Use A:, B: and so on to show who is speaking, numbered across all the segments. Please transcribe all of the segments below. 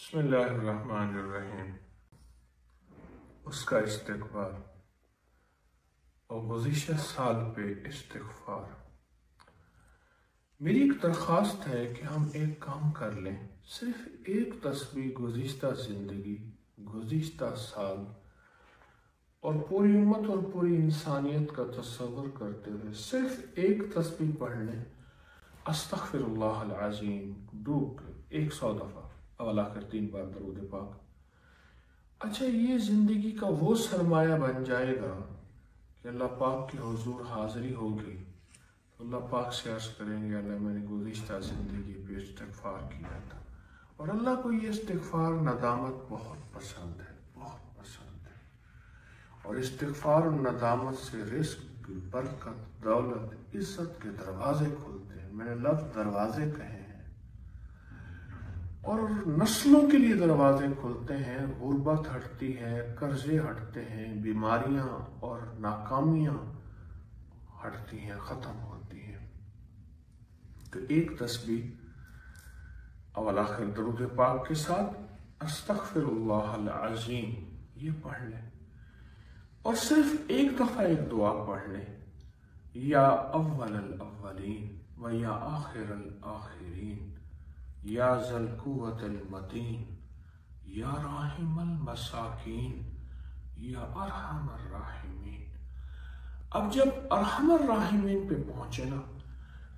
A: بسم اللہ الرحمن الرحیم۔ اس کا استغفار اور گزشتہ سال پہ استغفار۔ میری ایک درخواست ہے کہ ہم ایک کام کر لیں، صرف ایک تسبیح گزشتہ زندگی، گزشتہ سال اور پوری امت اور پوری انسانیت کا تصور کرتے ہوئے صرف ایک تسبیح پڑھ لیں، استغفر اللہ العظیم، ڈوب 100 دفعہ، اول آخر 3 بار درود پاک۔ اچھا، یہ زندگی کا وہ سرمایہ بن جائے گا کہ اللہ پاک کے حضور حاضری ہوگی تو اللہ پاک سے عرض کریں گے اللہ میں نے گزشتہ زندگی پہ استغفار کیا تھا، اور اللہ کو یہ استغفار ندامت بہت پسند ہے، بہت پسند ہے، اور استغفار اور ندامت سے رزق، برکت، دولت، عزت کے دروازے کھلتے ہیں۔ میں نے لفظ دروازے کہے ہیں، اور نسلوں کے لیے دروازے کھلتے ہیں، غربت ہٹتی ہے، قرضے ہٹتے ہیں، بیماریاں اور ناکامیاں ہٹتی ہیں، ختم ہوتی ہیں۔ تو ایک تسبیح اول آخر درود پاک کے ساتھ استغفر اللہ العظیم یہ پڑھ لیں، اور صرف ایک دفعہ ایک دعا پڑھ لیں، یا اول الاولین و یا آخر الاخرین یا ذا القوة المتین یا راحم المساکین یا ارحم الراحمین۔ اب جب ارحم الراحمین پہ پہنچے نا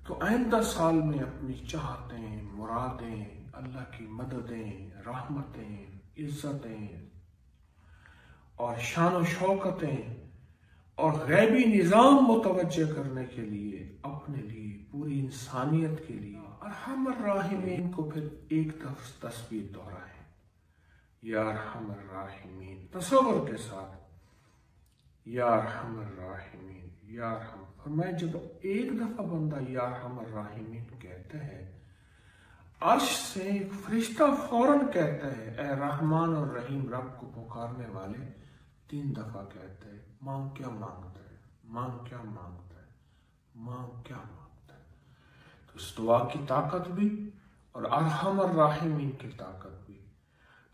A: تو آئندہ سال میں اپنی چاہتیں، مرادیں، اللہ کی مددیں، رحمتیں، عزتیں اور شان و شوکتیں اور غیبی نظام متوجہ کرنے کے لیے، اپنے لیے، پوری انسانیت کے لیے ارحم الراحمین کو پھر ایک تسبیح دہرائیں، یا ارحم الراحمین، تصور کے ساتھ، یا ارحم الراحمین، یا ارحم۔ فرمایا جب ایک دفعہ بندہ یا ارحم الراحمین کہتا ہے، عرش سے ایک فرشتہ فوراً کہتا ہے اے رحمان اور رحیم، رب کو پکارنے والے 3 دفعہ کہتا ہے، مانگ کیا مانگتا ہے، مانگ کیا مانگتا ہے، مانگ کیا مانگتا ہے۔ تو اس دعا کی طاقت بھی اور ارحم الراحمین کی طاقت بھی،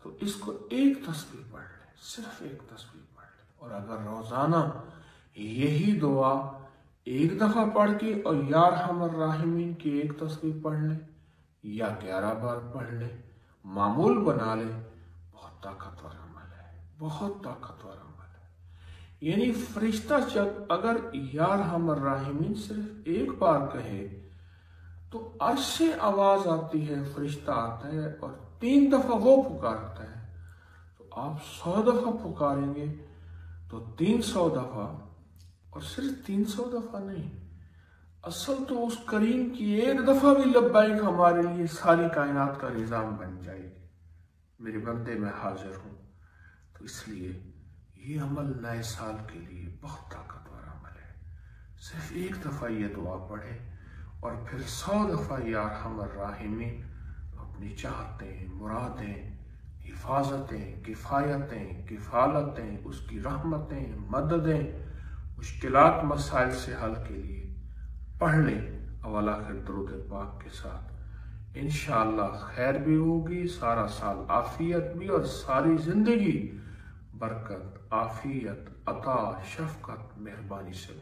A: تو اس کو ایک تسبیح پڑھ لیں، صرف ایک تسبیح پڑھ لیں، اور اگر روزانہ یہی دعا ایک دفعہ پڑھ کے اور یا ارحم الراحمین کی ایک تسبیح پڑھ لیں یا 11 بار پڑھ لیں، معمول بنا لیں، بہت طاقتور عمل ہے، بہت طاقتور عمل ہے۔ یعنی فرشتہ جب اگر یا ارحم الراحمین صرف ایک بار کہے تو عرش سے آواز آتی ہے، فرشتہ آتا ہے اور 3 دفعہ وہ پکارتا ہے، تو آپ 100 دفعہ پکاریں گے تو 300 دفعہ، اور صرف 300 دفعہ نہیں، اصل تو اس کریم کی ایک دفعہ بھی لبیک ہمارے لیے ساری کائنات کا نظام بن جائے گی۔ میرے بندے میں حاضر ہوں، تو اس لیے یہ عمل نئے سال کے لیے بہت طاقتور عمل ہے۔ صرف ایک دفعہ یہ دعا پڑھیں اور پھر 100 دفعہ یا ارحم الراحمین، اپنی چاہتیں، مرادیں، حفاظتیں، کفایتیں، کفالتیں، اس کی رحمتیں، مددیں، مشکلات مسائل سے حل کے لیے پڑھ لیں اول آخر درود پاک کے ساتھ۔ انشاءاللہ خیر بھی ہوگی، سارا سال عافیت بھی، اور ساری زندگی برکت، عافیت، عطا، شفقت، مہربانی سے